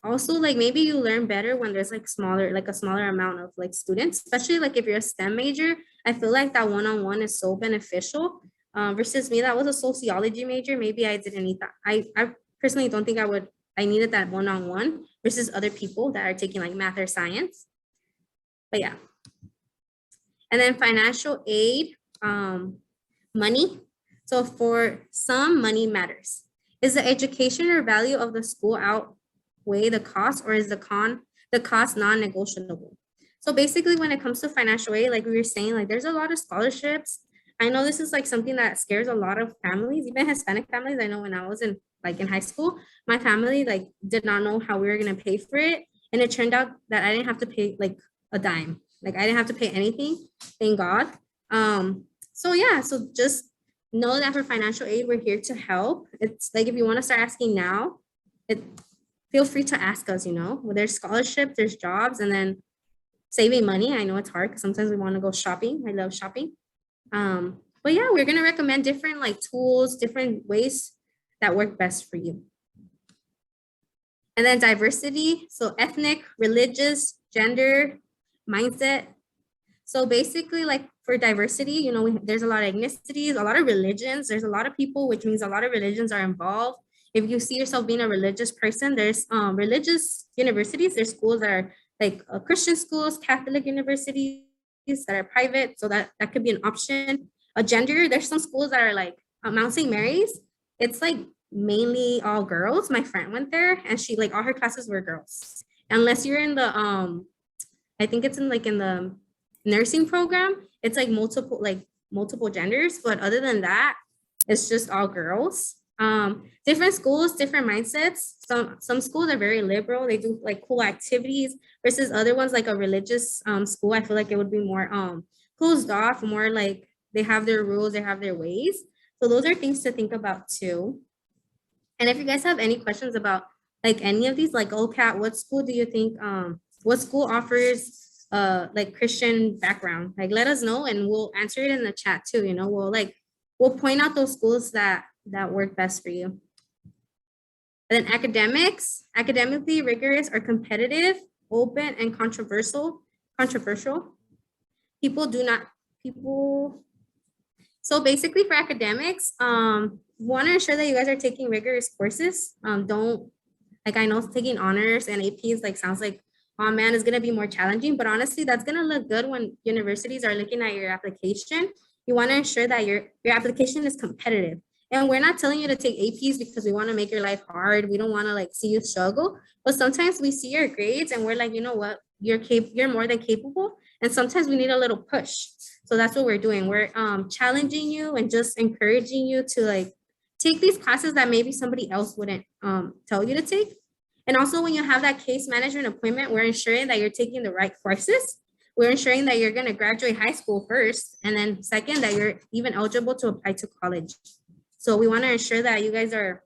also like maybe you learn better when there's like a smaller amount of like students, especially like if you're a STEM major. I feel like that one-on-one is so beneficial. Versus me, that was a sociology major. Maybe I didn't need that. I personally don't think I needed that one-on-one versus other people that are taking like math or science. But yeah. And then financial aid, money. So for some, money matters. Is the education or value of the school outweigh the cost, or is the cost non-negotiable? So basically when it comes to financial aid, like we were saying, like there's a lot of scholarships. I know this is like something that scares a lot of families, even Hispanic families. I know when I was in high school, my family like did not know how we were gonna pay for it. And it turned out that I didn't have to pay like a dime. Like I didn't have to pay anything, thank God. So yeah, so just know that for financial aid, we're here to help. It's like if you want to start asking now, feel free to ask us, Well, there's scholarships, there's jobs, and then saving money. I know it's hard because sometimes we want to go shopping. I love shopping. But yeah, we're gonna recommend different like tools, different ways that work best for you. And then diversity, so ethnic, religious, gender, mindset. So basically like for diversity, there's a lot of ethnicities, a lot of religions, there's a lot of people, which means a lot of religions are involved. If you see yourself being a religious person, there's religious universities, there's schools that are like Christian schools, Catholic universities that are private. So that could be an option. A gender, there's some schools that are like Mount St. Mary's. It's like mainly all girls. My friend went there and she like all her classes were girls. Unless you're in the I think it's in the nursing program, it's like multiple genders, but other than that, it's just all girls. Different schools, different mindsets. Some schools are very liberal. They do like cool activities versus other ones like a religious school. I feel like it would be more closed off, more like they have their rules, they have their ways. So those are things to think about too. And if you guys have any questions about like any of these, like OCAT, what school do you think, what school offers like Christian background? Like let us know and we'll answer it in the chat too, we'll point out those schools that work best for you. And then academics, academically rigorous or competitive, open and controversial. So basically for academics, want to ensure that you guys are taking rigorous courses. Don't, like I know taking honors and APs like sounds like, oh man, it's gonna be more challenging, but honestly, that's gonna look good when universities are looking at your application. You want to ensure that your application is competitive. And we're not telling you to take APs because we want to make your life hard. We don't want to like see you struggle, but sometimes we see your grades and we're like, you know what, you're more than capable. And sometimes we need a little push. So that's what we're doing. We're challenging you and just encouraging you to like take these classes that maybe somebody else wouldn't tell you to take. And also when you have that case management appointment, we're ensuring that you're taking the right courses. We're ensuring that you're going to graduate high school first, and then second, that you're even eligible to apply to college. So we want to ensure that you guys are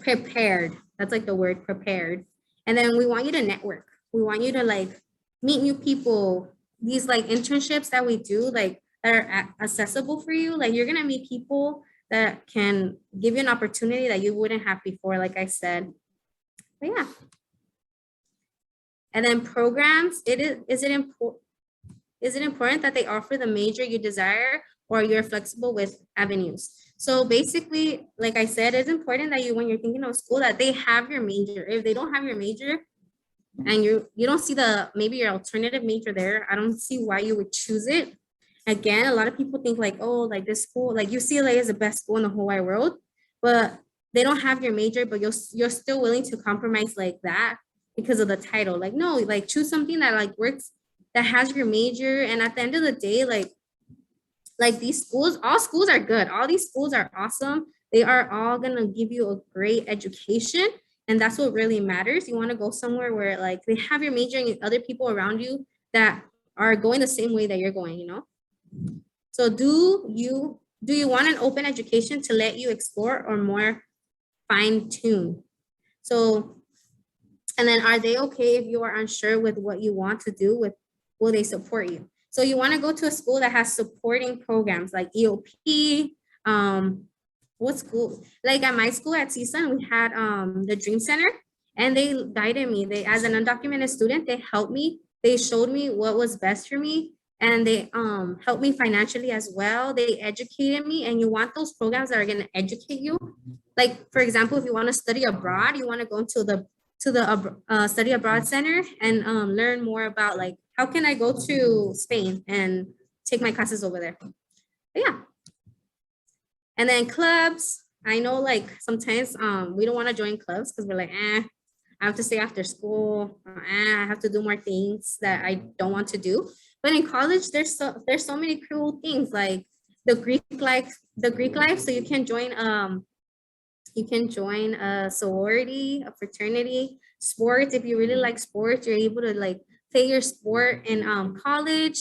prepared. That's like the word, prepared. And then we want you to network. We want you to like meet new people. These like internships that we do, like that are accessible for you. Like you're going to meet people that can give you an opportunity that you wouldn't have before, like I said. But yeah. And then programs, is it important that they offer the major you desire, or you're flexible with avenues? So basically, like I said, it's important that you, when you're thinking of school, that they have your major. If they don't have your major and you don't see maybe your alternative major there, I don't see why you would choose it. Again, a lot of people think like, oh, like this school, like UCLA is the best school in the whole wide world, but they don't have your major, but you're still willing to compromise like that because of the title. Like, no, like choose something that like works, that has your major. And at the end of the day, like these schools, all schools are good. All these schools are awesome. They are all gonna give you a great education. And that's what really matters. You wanna go somewhere where like they have your major and other people around you that are going the same way that you're going, So do you want an open education to let you explore, or more fine-tuned? So, and then are they okay if you are unsure with what you want to do? Will they support you? So you want to go to a school that has supporting programs like EOP, what school? Like at my school at CSUN, we had the Dream Center, and they guided me. They, as an undocumented student, they helped me. They showed me what was best for me, and they helped me financially as well. They educated me, and you want those programs that are going to educate you. Like for example, if you want to study abroad, you want to go into the study abroad center and learn more about like how can I go to Spain and take my classes over there. But yeah. And then clubs, I know like sometimes we don't want to join clubs because we're like, I have to stay after school. I have to do more things that I don't want to do. But in college, there's so many cool things like the Greek life. So you can join a sorority, a fraternity, sports. If you really like sports, you're able to like play your sport in college.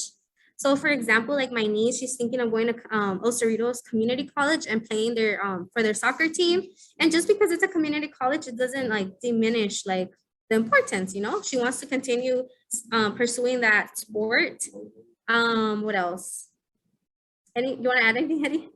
So for example, like my niece, she's thinking of going to Los Cerritos Community College and playing their for their soccer team. And just because it's a community college, it doesn't like diminish like the importance, you know? She wants to continue pursuing that sport. What else? You want to add anything, Hetty?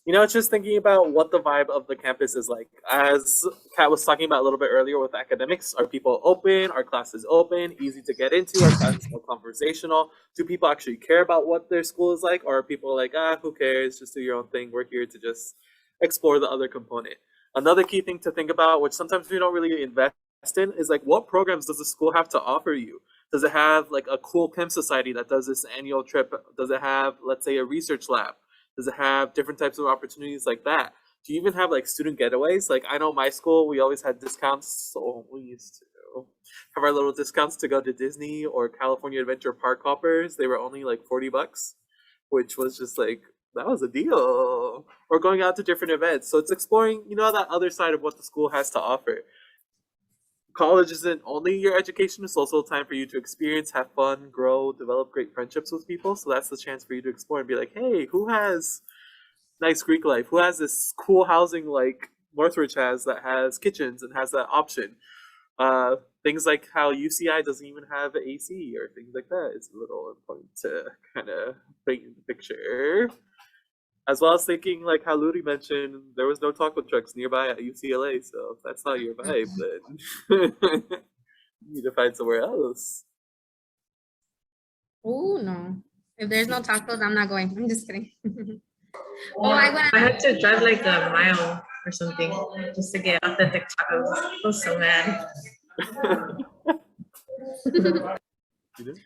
You know, it's just thinking about what the vibe of the campus is like. As Kat was talking about a little bit earlier with academics, are people open? Are classes open? Easy to get into? Are classes more conversational? Do people actually care about what their school is like? Or are people like, who cares? Just do your own thing. We're here to just explore the other component. Another key thing to think about, which sometimes we don't really invest in, is like, what programs does the school have to offer you? Does it have like a cool chem society that does this annual trip? Does it have, let's say, a research lab? Does it have different types of opportunities like that? Do you even have like student getaways? Like I know my school, we always had discounts. So we used to have our little discounts to go to Disney or California Adventure Park hoppers. They were only like $40, which was just like, that was a deal. Or going out to different events. So it's exploring, you know, that other side of what the school has to offer. College isn't only your education, it's also a time for you to experience, have fun, grow, develop great friendships with people. So that's the chance for you to explore and be like, hey, who has nice Greek life? Who has this cool housing like Northridge has that has kitchens and has that option? Things like how UCI doesn't even have AC or things like that. It's a little important to kind of paint in the picture. As well as thinking, like how Ludi mentioned, there was no taco trucks nearby at UCLA, so if that's not your vibe, then you need to find somewhere else. Oh no. If there's no tacos, I'm not going. I'm just kidding. I had to drive like a mile or something just to get authentic tacos. I was so mad.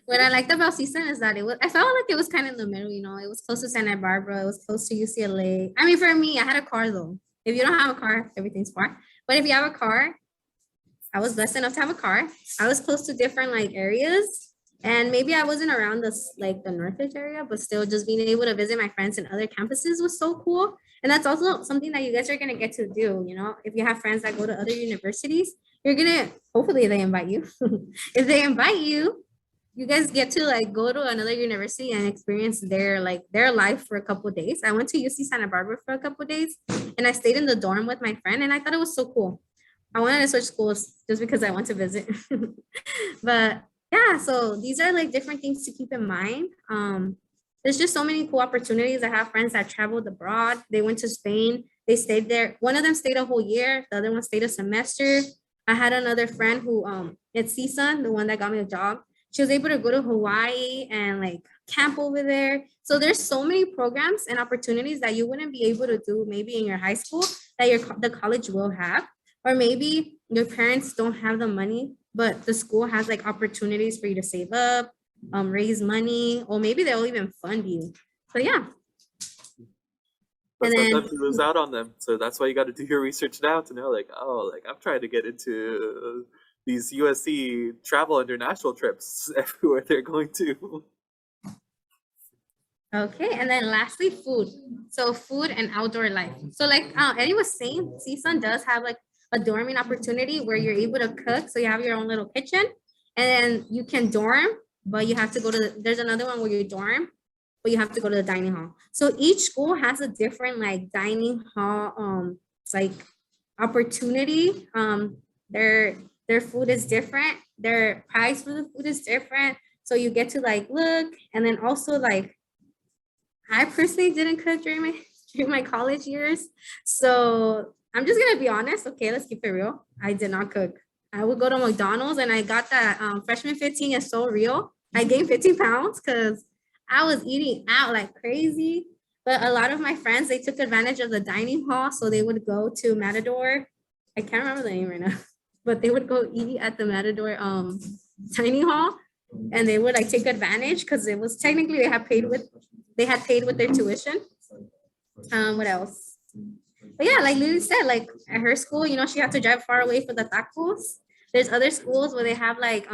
What I liked about CSUN is that I felt like it was kind of in the middle, you know, it was close to Santa Barbara, it was close to UCLA. I mean, for me, I had a car though. If you don't have a car, everything's far. But if you have a car, I was blessed enough to have a car. I was close to different like areas, and maybe I wasn't around this like the Northridge area, but still just being able to visit my friends in other campuses was so cool. And that's also something that you guys are gonna get to do, you know, if you have friends that go to other universities, you're gonna, hopefully they invite you. If they invite you, you guys get to like go to another university and experience their life for a couple of days. I went to UC Santa Barbara for a couple of days and I stayed in the dorm with my friend and I thought it was so cool. I wanted to switch schools just because I want to visit. But yeah, so these are like different things to keep in mind. There's just so many cool opportunities. I have friends that traveled abroad. They went to Spain. They stayed there. One of them stayed a whole year. The other one stayed a semester. I had another friend who at CSUN, the one that got me a job, she was able to go to Hawaii and like camp over there. So there's so many programs and opportunities that you wouldn't be able to do maybe in your high school that the college will have. Or maybe your parents don't have the money, but the school has like opportunities for you to save up, raise money, or maybe they'll even fund you. So yeah. But sometimes you lose out on them. So that's why you got to do your research now to know like, oh, like I'm trying to get into these USC travel international trips everywhere they're going to. Okay, and then lastly, food. So food and outdoor life. So like Eddie was saying, CSUN does have like a dorming opportunity where you're able to cook. So you have your own little kitchen and then you can dorm, but you have to go to, there's another one where you dorm, but you have to go to the dining hall. So each school has a different like dining hall, like opportunity. Their food is different. Their price for the food is different. So you get to like look, and then also like, I personally didn't cook during my during my college years. So I'm just gonna be honest. Okay, let's keep it real. I did not cook. I would go to McDonald's and I got that freshman 15 is so real. I gained 15 pounds because I was eating out like crazy. But a lot of my friends, they took advantage of the dining hall. So they would go to Matador. I can't remember the name right now, but they would go eat at the Matador dining hall, and they would like take advantage because it was technically they had paid with their tuition. What else? But yeah, like Lily said, like at her school, you know, she had to drive far away for the tacos. There's other schools where they have like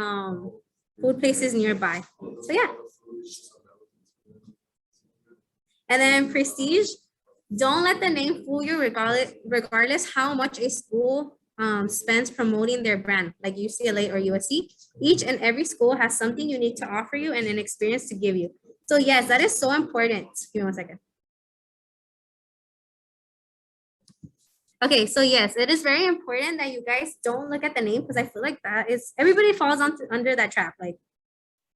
food places nearby. So yeah. And then prestige, don't let the name fool you regardless how much a school spends promoting their brand, like UCLA or USC. Each and every school has something unique to offer you and an experience to give you. So yes, that is so important. Give me 1 second. Okay, so yes, it is very important that you guys don't look at the name, because I feel like that is, everybody falls under that trap. Like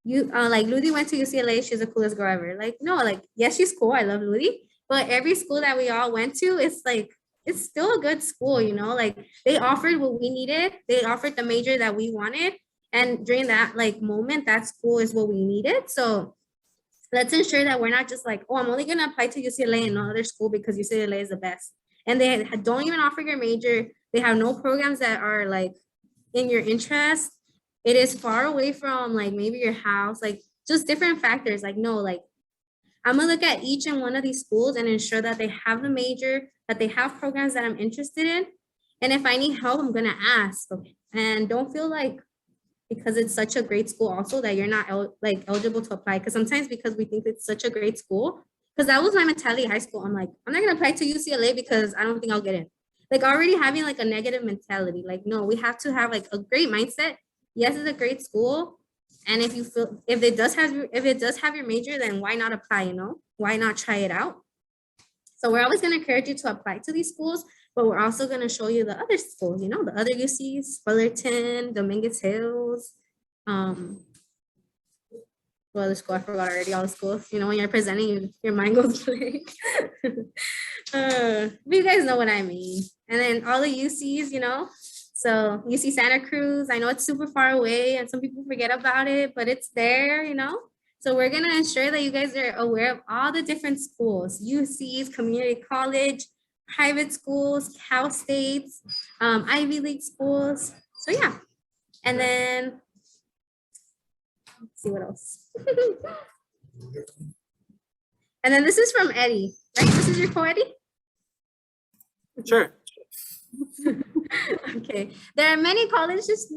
you, like Ludi went to UCLA, she's the coolest girl ever. Like, no, like, yes, she's cool. I love Ludi, but every school that we all went to, it's like, it's still a good school, you know, like they offered what we needed. They offered the major that we wanted. And during that like moment, that school is what we needed. So let's ensure that we're not just like, oh, I'm only gonna apply to UCLA and no other school because UCLA is the best. And they don't even offer your major. They have no programs that are like in your interest. It is far away from like maybe your house, like just different factors. Like, no, like I'm gonna look at each and one of these schools and ensure that they have the major, that they have programs that I'm interested in. And if I need help, I'm gonna ask. Okay. And don't feel like because it's such a great school also that you're not like eligible to apply. Because sometimes because we think it's such a great school, because that was my mentality in high school. I'm like, I'm not gonna apply to UCLA because I don't think I'll get in. Like already having like a negative mentality. Like, no, we have to have like a great mindset. Yes, it's a great school. And if you feel, if it does have your major, then why not apply, you know? Why not try it out? So we're always gonna encourage you to apply to these schools, but we're also gonna show you the other schools, you know, the other UCs, Fullerton, Dominguez Hills, well, the school, I forgot already, all the schools. You know, when you're presenting, your mind goes blank. But you guys know what I mean. And then all the UCs, you know, so UC Santa Cruz, I know it's super far away and some people forget about it, but it's there, you know. So we're gonna ensure that you guys are aware of all the different schools, UCs, community college, private schools, Cal States, Ivy League schools. So yeah, and then let's see what else. And then this is from Eddie, right? This is your co-Eddie? Sure. Okay. There are many colleges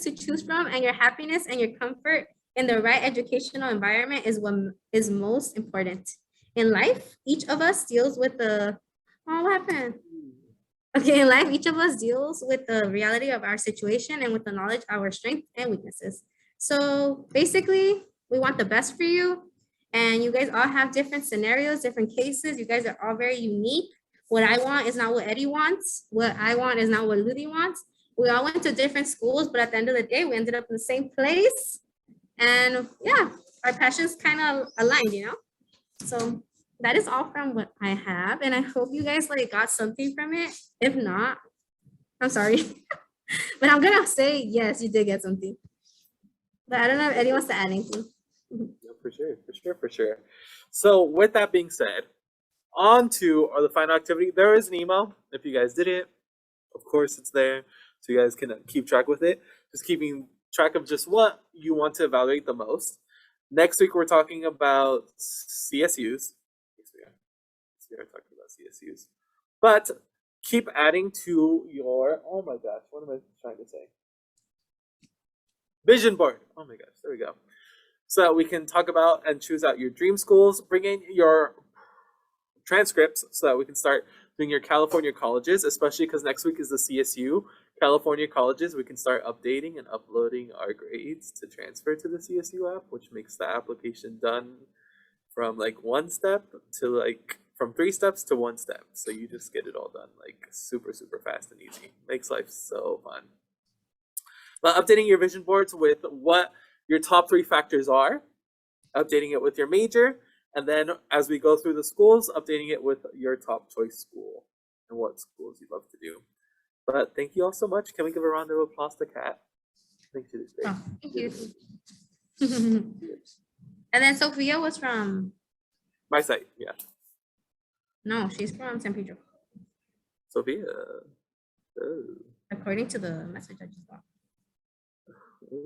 to choose from, and your happiness and your comfort in the right educational environment is what is most important. In life, each of us deals with the, oh, what happened? Okay, in life, each of us deals with the reality of our situation and with the knowledge of our strengths and weaknesses. So basically, we want the best for you. And you guys all have different scenarios, different cases. You guys are all very unique. What I want is not what Eddie wants. What I want is not what Ludi wants. We all went to different schools, but at the end of the day, we ended up in the same place. And yeah, our passions kind of aligned, you know? So that is all from what I have. And I hope you guys like got something from it. If not, I'm sorry. But I'm gonna say, yes, you did get something. But I don't know if Eddie wants to add anything. Yeah, for sure. So with that being said, on to the final activity. There is an email. If you guys did it, of course it's there. So you guys can keep track with it. Just keeping track of just what you want to evaluate the most. Next week, we're talking about CSUs. Yes, we are talking about CSUs. But keep adding to your, oh my gosh, what am I trying to say? Vision board. Oh my gosh, there we go. So that we can talk about and choose out your dream schools, bring in your transcripts so that we can start doing your California colleges, especially because next week is the CSU California colleges. We can start updating and uploading our grades to transfer to the CSU app, which makes the application done from like one step to like from 3 steps to 1 step. So you just get it all done like super fast and easy. Makes life so fun. But updating your vision boards with what your top 3 factors are, updating it with your major, And then as we go through the schools, updating it with your top choice school and what schools you'd love to do. But thank you all so much. Can we give a round of applause to Kat? I think she did great. Oh, thank you. And then Sophia was from, My site, yeah. no, she's from San Pedro, Sophia. Oh. according to the message I just got. Oh.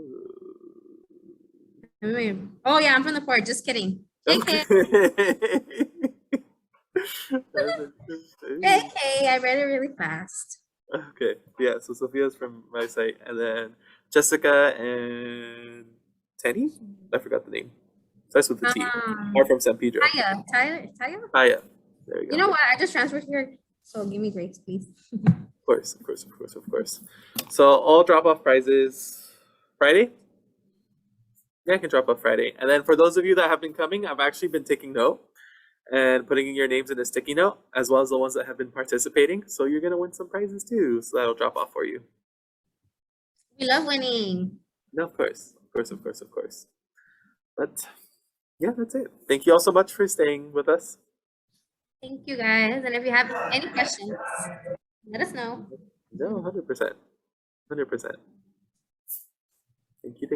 Oh yeah, I'm from the port. Just kidding. JK. JK, I read it really fast. Okay, yeah, so Sophia's from my site, and then Jessica and Tenny? I forgot the name. Starts with the T. Are from San Pedro. Taya. Taya. There you go. You know what? I just transferred here, so give me grace, please. Of course. So all drop-off prizes Friday? Yeah, I can drop off Friday. And then for those of you that have been coming, I've actually been taking note and putting in your names in a sticky note, as well as the ones that have been participating. So you're going to win some prizes too. So that'll drop off for you. We love winning. No, of course. But yeah, that's it. Thank you all so much for staying with us. Thank you guys. And if you have any questions, let us know. No, 100%. 100%. Thank you.